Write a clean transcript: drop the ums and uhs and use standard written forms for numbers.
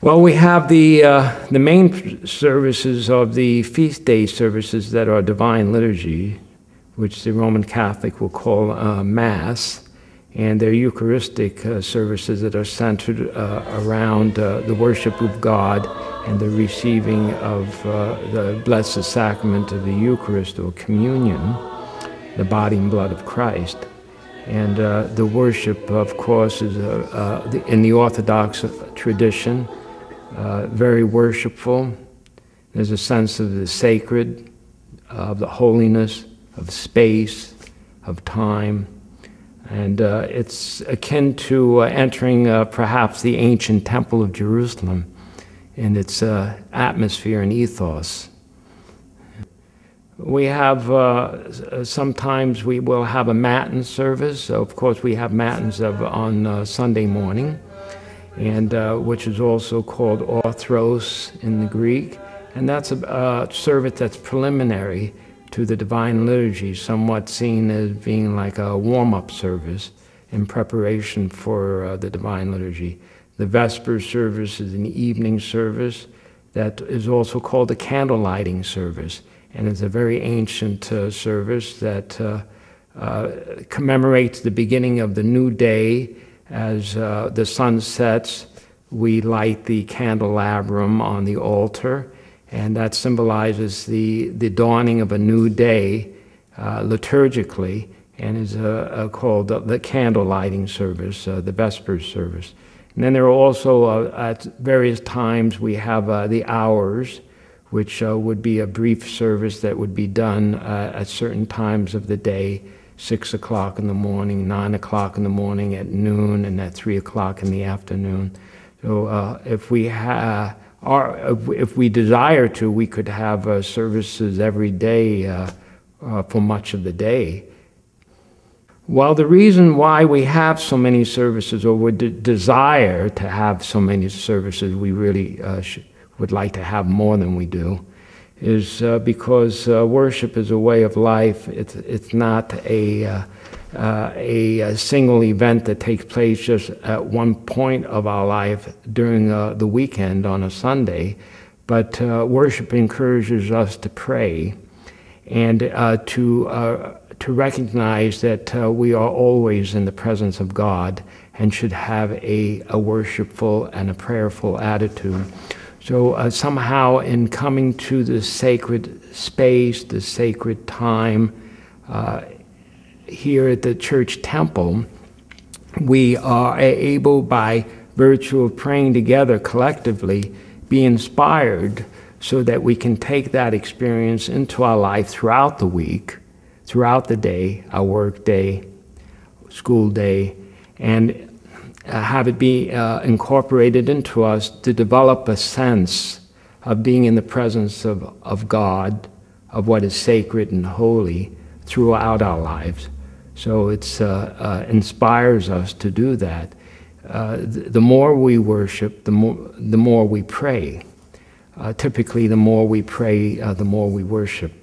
Well, we have the main services of the feast day services that are divine liturgy, which the Roman Catholic will call Mass, and they're Eucharistic services that are centered around the worship of God and the receiving of the Blessed Sacrament of the Eucharist or Communion, the body and blood of Christ. And the worship, of course, is in the Orthodox tradition, very worshipful. There's a sense of the sacred, of the holiness, of space, of time. And it's akin to entering perhaps the ancient Temple of Jerusalem in its atmosphere and ethos. We have, sometimes we will have a Matin service. So of course, we have Matins on Sunday morning, and which is also called Orthros in the Greek. And that's a service that's preliminary to the Divine Liturgy, somewhat seen as being like a warm-up service in preparation for the Divine Liturgy. The Vespers Service is an evening service that is also called a candle lighting service. And it's a very ancient service that commemorates the beginning of the new day. As the sun sets, we light the candelabrum on the altar, and that symbolizes the dawning of a new day liturgically, and is called the candle lighting service, the Vespers service. And then there are also, at various times, we have the hours, which would be a brief service that would be done at certain times of the day, 6 o'clock in the morning, 9 o'clock in the morning, at noon, and at 3 o'clock in the afternoon. So if we desire to, we could have services every day for much of the day. Well, the reason why we have so many services, or would desire to have so many services, we really would like to have more than we do, is because worship is a way of life. It's not a single event that takes place just at one point of our life during the weekend on a Sunday, but worship encourages us to pray and to recognize that we are always in the presence of God and should have a worshipful and a prayerful attitude. So somehow in coming to the sacred space, the sacred time, here at the church temple, we are able, by virtue of praying together collectively, be inspired so that we can take that experience into our life throughout the week, throughout the day, our work day, school day, and have it be incorporated into us to develop a sense of being in the presence of God, of what is sacred and holy throughout our lives. So it inspires us to do that. The more we worship, the more we pray. Typically, the more we pray, the more we worship.